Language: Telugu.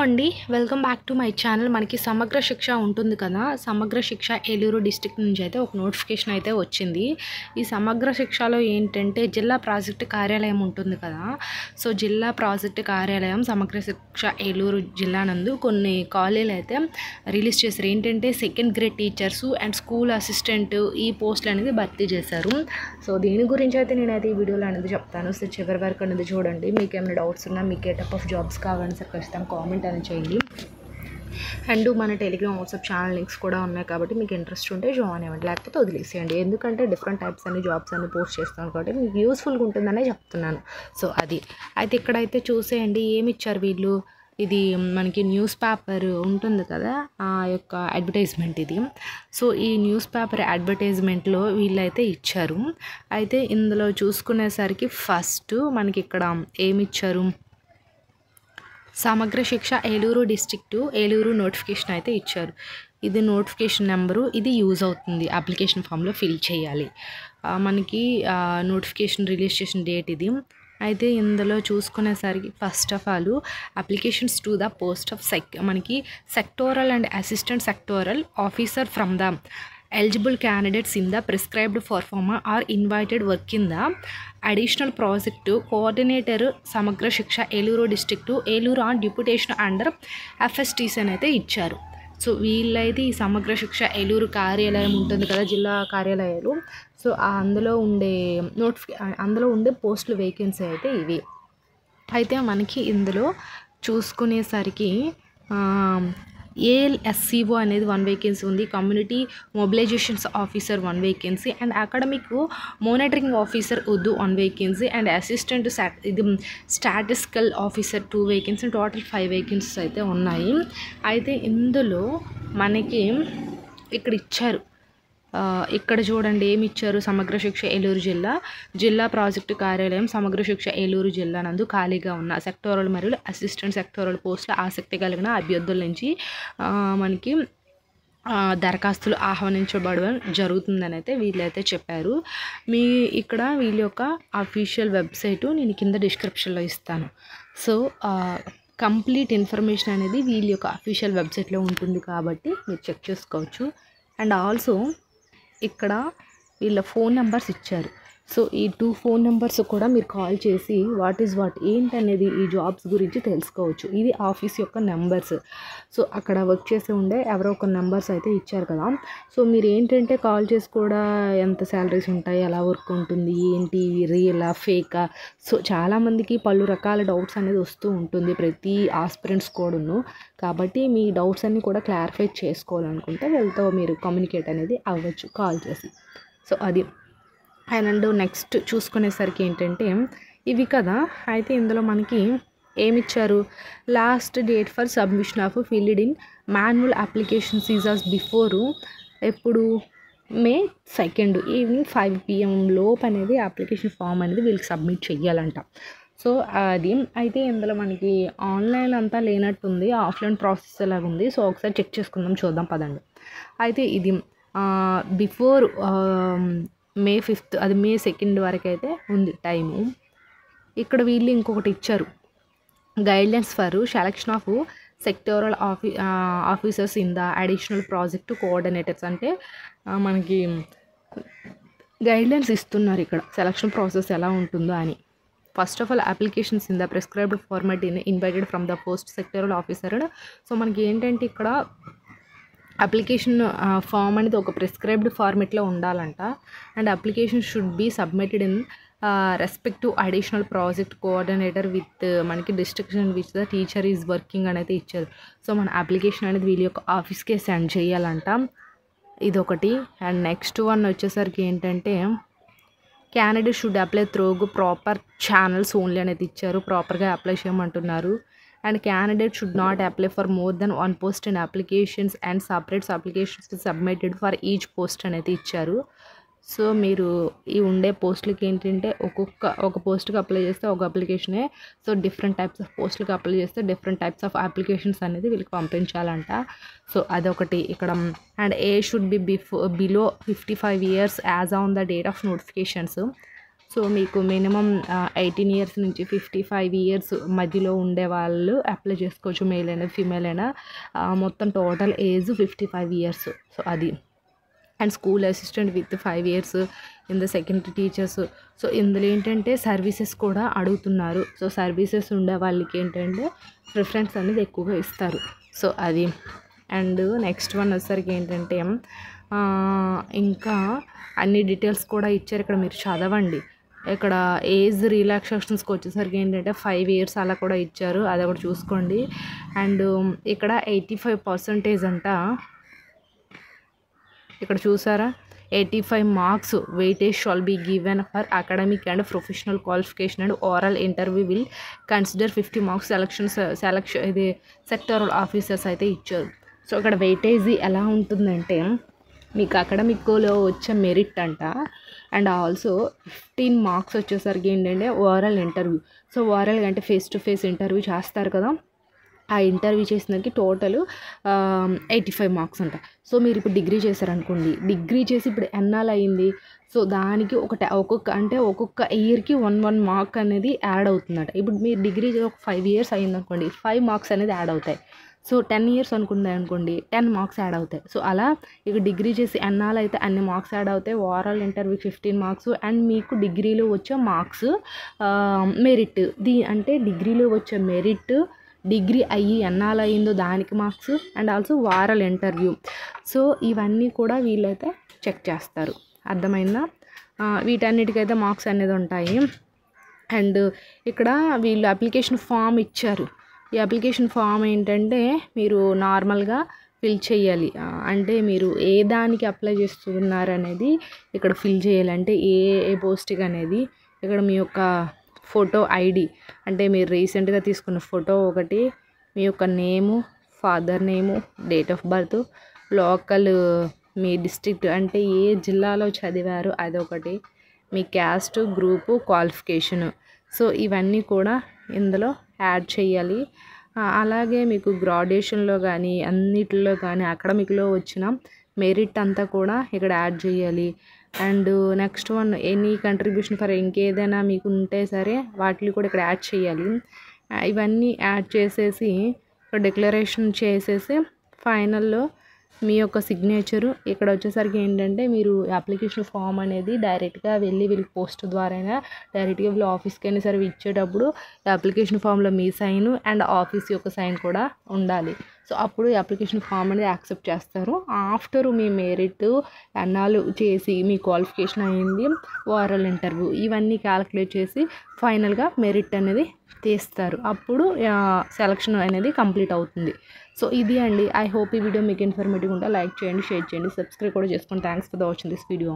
అండి. Welcome back to my channel. మనకి సమగ్ర శిక్ష ఉంటుంది కదా! సమగ్ర శిక్ష ఏలూరు డిస్ట్రిక్ట్ నుంచి అయితే ఒక నోటిఫికేషన్ అయితే వచ్చింది. ఈ సమగ్ర శిక్షలో ఏంటంటే జిల్లా ప్రాజెక్టు కార్యాలయం ఉంటుంది కదా! సో, జిల్లా ప్రాజెక్టు కార్యాలయం సమగ్ర శిక్ష ఏలూరు జిల్లా నందు కొన్ని ఖాళీలు అయితే రిలీజ్ చేశారు. ఏంటంటే second grade teachers and school assistant ఈ పోస్టులు అనేది భర్తీ చేశారు. సో, దీని గురించి అయితే నేనైతే ఈ వీడియోలో అనేది చెప్తాను. సో, చివరి వరకు అనేది చూడండి. మీకు ఏమైనా డౌట్స్ ఉన్నా, మీకు ఏ టైప్ ఆఫ్ జాబ్స్ కావాలని సార్ ఖచ్చితంగా కామెంట్ అని చేయండి. అండ్ మన టెలిగ్రామ్ వాట్సాప్ ఛానల్ లింక్స్ కూడా ఉన్నాయి కాబట్టి మీకు ఇంట్రెస్ట్ ఉంటే జాయిన్ అవ్వండి, లేకపోతే వదిలేసేయండి. ఎందుకంటే డిఫరెంట్ టైప్స్ అన్ని జాబ్స్ అన్ని పోస్ట్ చేస్తాను కాబట్టి మీకు యూస్ఫుల్గా ఉంటుందనే చెప్తున్నాను. సో అది అయితే ఇక్కడైతే చూసేయండి ఏమి ఇచ్చారు వీళ్ళు. ఇది మనకి న్యూస్ పేపర్ ఉంటుంది కదా, ఆ యొక్క అడ్వర్టైజ్మెంట్ ఇది. సో ఈ న్యూస్ పేపర్ అడ్వర్టైజ్మెంట్లో వీళ్ళైతే ఇచ్చారు. అయితే ఇందులో చూసుకునేసరికి ఫస్ట్ మనకి ఇక్కడ ఏమి ఇచ్చారు, సమగ్ర శిక్ష ఏలూరు డిస్ట్రిక్టు ఏలూరు నోటిఫికేషన్ అయితే ఇచ్చారు. ఇది నోటిఫికేషన్ నెంబరు, ఇది యూజ్ అవుతుంది అప్లికేషన్ ఫామ్లో ఫిల్ చేయాలి. మనకి నోటిఫికేషన్ రిలీజ్ చేసిన డేట్ ఇది. అయితే ఇందులో చూసుకునేసరికి first of all applications to the post of మనకి sectoral and assistant sectoral officer from the eligible candidates in the prescribed forma are invited work in the additional project coordinator సమగ్ర శిక్ష Eluru district Eluru on deputation under FSTs అని అయితే ఇచ్చారు. సో వీళ్ళైతే ఈ సమగ్ర శిక్ష ఏలూరు కార్యాలయం ఉంటుంది కదా, జిల్లా కార్యాలయాలు. సో అందులో ఉండే పోస్టులు వేకెన్సీ అయితే ఇవి. అయితే మనకి ఇందులో చూసుకునేసరికి ALSCO అనేది 1 వేకెన్సీ ఉంది, community mobilisations officer 1 vacancy, and academic monitoring officer Urdu 1 vacancy, and assistant ఇది statistical officer 2 vacancy, total 5 vacancies అయితే ఉన్నాయి. అయితే ఇందులో మనకి ఇక్కడ ఇచ్చారు, ఇక్కడ చూడండి ఏమి ఇచ్చారు, సమగ్ర శిక్ష ఏలూరు జిల్లా ప్రాజెక్టు కార్యాలయం సమగ్ర శిక్ష ఏలూరు జిల్లా నందు ఖాళీగా ఉన్న సెక్టోరల్ మరియు అసిస్టెంట్ సెక్టోరల్ పోస్టుల ఆసక్తి కలిగిన అభ్యర్థుల నుంచి మనకి దరఖాస్తులు ఆహ్వానించబడడం జరుగుతుందని అయితే వీళ్ళైతే చెప్పారు. ఇక్కడ వీళ్ళ యొక్క అఫీషియల్ వెబ్సైటు నేను కింద డిస్క్రిప్షన్లో ఇస్తాను. సో కంప్లీట్ ఇన్ఫర్మేషన్ అనేది వీళ్ళ యొక్క అఫీషియల్ వెబ్సైట్లో ఉంటుంది కాబట్టి మీరు చెక్ చేసుకోవచ్చు. అండ్ ఆల్సో ఇక్కడ వీళ్ళ ఫోన్ నెంబర్స్ ఇచ్చారు. సో ఈ 2 ఫోన్ నెంబర్స్ కూడా మీరు కాల్ చేసి వాట్ ఏంటనేది ఈ జాబ్స్ గురించి తెలుసుకోవచ్చు. ఇది ఆఫీస్ యొక్క నెంబర్స్. సో అక్కడ వర్క్ చేసి ఉండే ఎవరో ఒక నెంబర్స్ అయితే ఇచ్చారు కదా. సో మీరు ఏంటంటే కాల్ చేసి కూడా ఎంత శాలరీస్ ఉంటాయి, ఎలా వర్క్ ఉంటుంది, ఏంటి రియలా ఫేకా, సో చాలామందికి పలు రకాల డౌట్స్ అనేది వస్తూ ఉంటుంది ప్రతి ఆస్పిరెంట్స్ కూడాను. కాబట్టి మీ డౌట్స్ అన్నీ కూడా క్లారిఫై చేసుకోవాలనుకుంటే వీళ్ళతో మీరు కమ్యూనికేట్ అనేది అవ్వచ్చు కాల్ చేసి. సో అది. అండ్ నెక్స్ట్ చూసుకునేసరికి ఏంటంటే ఇవి కదా. అయితే ఇందులో మనకి ఏమిచ్చారు, last date for submission of filled in manual application seizures before ఎప్పుడు May 2 ఈవినింగ్ 5 PM లోపు అనేది అప్లికేషన్ ఫామ్ అనేది వీళ్ళకి సబ్మిట్ చెయ్యాలంట. సో అది. అయితే ఇందులో మనకి ఆన్లైన్ అంతా లేనట్టుంది, ఆఫ్లైన్ ప్రాసెస్ ఎలాగ ఉంది. సో ఒకసారి చెక్ చేసుకుందాం, చూద్దాం పదండి. అయితే ఇది బిఫోర్ May 5 అది May 2 వరకు అయితే ఉంది టైము. ఇక్కడ వీళ్ళు ఇంకొకటి ఇచ్చారు, guidelines for selection of sectoral officers in the additional project coordinators. అంటే మనకి గైడ్లైన్స్ ఇస్తున్నారు ఇక్కడ సెలక్షన్ ప్రాసెస్ ఎలా ఉంటుందో అని. First of all applications in the prescribed format invited from the post sectoral officer. So మనకి ఏంటంటే ఇక్కడ అప్లికేషన్ ఫామ్ అనేది ఒక ప్రిస్క్రైబ్డ్ ఫార్మెట్లో ఉండాలంట. And application should be submitted in respective additional project coordinator with మనకి district which the teacher is working అనేది ఇచ్చారు. సో మన అప్లికేషన్ అనేది వీళ్ళ యొక్క ఆఫీస్కే సెండ్ చేయాలంట, ఇదొకటి. అండ్ నెక్స్ట్ వన్ వచ్చేసరికి ఏంటంటే candidate should apply through proper channels only అనేది ఇచ్చారు, ప్రాపర్గా అప్లై చేయమంటున్నారు. And candidate should not apply for more than 1 post in applications and separates applications submitted for each post అనేది ఇచ్చారు. సో మీరు ఈ ఉండే పోస్టులకి ఏంటంటే ఒక పోస్ట్కి అప్లై చేస్తే ఒక అప్లికేషనే. సో డిఫరెంట్ టైప్స్ ఆఫ్ పోస్టులకి అప్లై చేస్తే డిఫరెంట్ టైప్స్ ఆఫ్ అప్లికేషన్స్ అనేది వీళ్ళకి పంపించాలంట. సో అదొకటి ఇక్కడ. And age should be below 55 years as on the date of notifications. So మీకు మినిమం 18 ఇయర్స్ నుంచి 55 ఇయర్స్ మధ్యలో ఉండే వాళ్ళు అప్లై చేసుకోవచ్చు, మేల్ అయినా ఫీమేల్ అయినా. మొత్తం టోటల్ ఏజ్ 55 ఇయర్స్. సో అది. And school assistant with 5 years in the secondary teachers. So ఇందులో ఏంటంటే సర్వీసెస్ కూడా అడుగుతున్నారు. సో సర్వీసెస్ ఉండే వాళ్ళకి ఏంటంటే ప్రిఫరెన్స్ అనేది ఎక్కువగా ఇస్తారు. సో అది. అండ్ నెక్స్ట్ వన్ వచ్చేసరికి ఏంటంటే ఇంకా అన్ని డీటెయిల్స్ కూడా ఇచ్చారు, ఇక్కడ మీరు చదవండి. ఇక్కడ ఏజ్ రిలాక్సేషన్స్కి వచ్చేసరికి ఏంటంటే 5 ఇయర్స్ అలా కూడా ఇచ్చారు, అది ఒకటి చూసుకోండి. అండ్ ఇక్కడ 85% అంట. ఇక్కడ చూసారా, 85 marks weightage shall be given for academic and professional qualification and oral interview will consider 50 marks selection ఇది సెక్టరల్ ఆఫీసర్స్ అయితే ఇచ్చారు. సో ఇక్కడ వెయిటేజ్ ఎలా ఉంటుందంటే మీకు అకాడమిక్లో వచ్చే మెరిట్ అంట. అండ్ ఆల్సో 15 మార్క్స్ వచ్చేసరికి ఏంటంటే ఓరల్ ఇంటర్వ్యూ. సో ఓరల్ అంటే ఫేస్ టు ఫేస్ ఇంటర్వ్యూ చేస్తారు కదా, ఆ ఇంటర్వ్యూ చేసినకి టోటల్ 85 మార్క్స్ అంట. సో మీరు ఇప్పుడు డిగ్రీ చేశారనుకోండి, డిగ్రీ చేసి ఇప్పుడు ఎన్నాళ్ళు అయింది, సో దానికి ఒక్కొక్క ఇయర్కి 1 మార్క్ అనేది యాడ్ అవుతుందట. ఇప్పుడు మీరు డిగ్రీ ఒక 5 ఇయర్స్ అయిందనుకోండి, 5 మార్క్స్ అనేది యాడ్ అవుతాయి. సో 10 ఇయర్స్ అనుకోండి 10 మార్క్స్ యాడ్ అవుతాయి. సో అలా ఇక డిగ్రీ చేసి ఎన్నాళ్ళు అయితే అన్ని మార్క్స్ యాడ్ అవుతాయి. Overall interview 15 marks. అండ్ మీకు డిగ్రీలో వచ్చే మార్క్స్ మెరిట్ అంటే డిగ్రీలో వచ్చే మెరిట్, డిగ్రీ అయ్యి ఎన్నాళ్ళు అయిందో దానికి marks, and also oral interview. So ఇవన్నీ కూడా వీళ్ళైతే చెక్ చేస్తారు. అర్థమైందా? వీటన్నిటికైతే మార్క్స్ అనేది ఉంటాయి. అండ్ ఇక్కడ వీళ్ళు అప్లికేషన్ ఫామ్ ఇచ్చారు. ఈ అప్లికేషన్ ఫామ్ ఏంటంటే మీరు నార్మల్గా ఫిల్ చేయాలి. అంటే మీరు ఏ దానికి అప్లై చేస్తున్నారు అనేది ఇక్కడ ఫిల్ చేయాలి. అంటే ఏ పోస్ట్కి అనేది ఇక్కడ మీ యొక్క ఫోటో ఐడి, అంటే మీరు రీసెంట్గా తీసుకున్న ఫోటో ఒకటి, మీ యొక్క name, father name, date of birth, local మీ డిస్ట్రిక్ట్ అంటే ఏ జిల్లాలో చదివారు అదొకటి, మీ క్యాస్ట్, గ్రూపు, క్వాలిఫికేషను. సో ఇవన్నీ కూడా ఇందులో యాడ్ చేయాలి. అలాగే మీకు గ్రాడ్యుయేషన్లో కానీ అన్నిటిలో కానీ అకాడమిక్లో వచ్చిన మెరిట్ అంతా కూడా ఇక్కడ యాడ్ చేయాలి. And next one any contribution for ఇంకేదైనా మీకు ఉంటే సరే వాటిని కూడా ఇక్కడ యాడ్ చేయాలి. ఇవన్నీ యాడ్ చేసేసి ఇక్కడ డిక్లరేషన్ చేసేసి ఫైనల్లో మీ యొక్క సిగ్నేచరు ఇక్కడ వచ్చేసరికి ఏంటంటే మీరు అప్లికేషన్ ఫామ్ అనేది డైరెక్ట్గా వెళ్ళి వీళ్ళకి పోస్ట్ ద్వారా డైరెక్ట్గా వీళ్ళు ఆఫీస్కి అయినా సరే ఇచ్చేటప్పుడు అప్లికేషన్ ఫామ్లో మీ సైన్ అండ్ ఆఫీస్ యొక్క సైన్ కూడా ఉండాలి. సో అప్పుడు అప్లికేషన్ ఫామ్ అనేది యాక్సెప్ట్ చేస్తారు. ఆఫ్టర్ మీ మెరిట్ అన్నాలు చేసి మీ క్వాలిఫికేషన్ అయింది, ఓరల్ ఇంటర్వ్యూ ఇవన్నీ క్యాలిక్యులేట్ చేసి ఫైనల్గా మెరిట్ అనేది తీస్తారు. అప్పుడు సెలక్షన్ అనేది కంప్లీట్ అవుతుంది. సో ఇది అండి. ఐ హోప్ ఈ వీడియో మీకు ఇన్ఫర్మేటివ్ ఉంటే లైక్ చేయండి, షేర్ చేయండి, సబ్స్క్రైబ్ కూడా చేసుకోండి. Thanks for watching this video.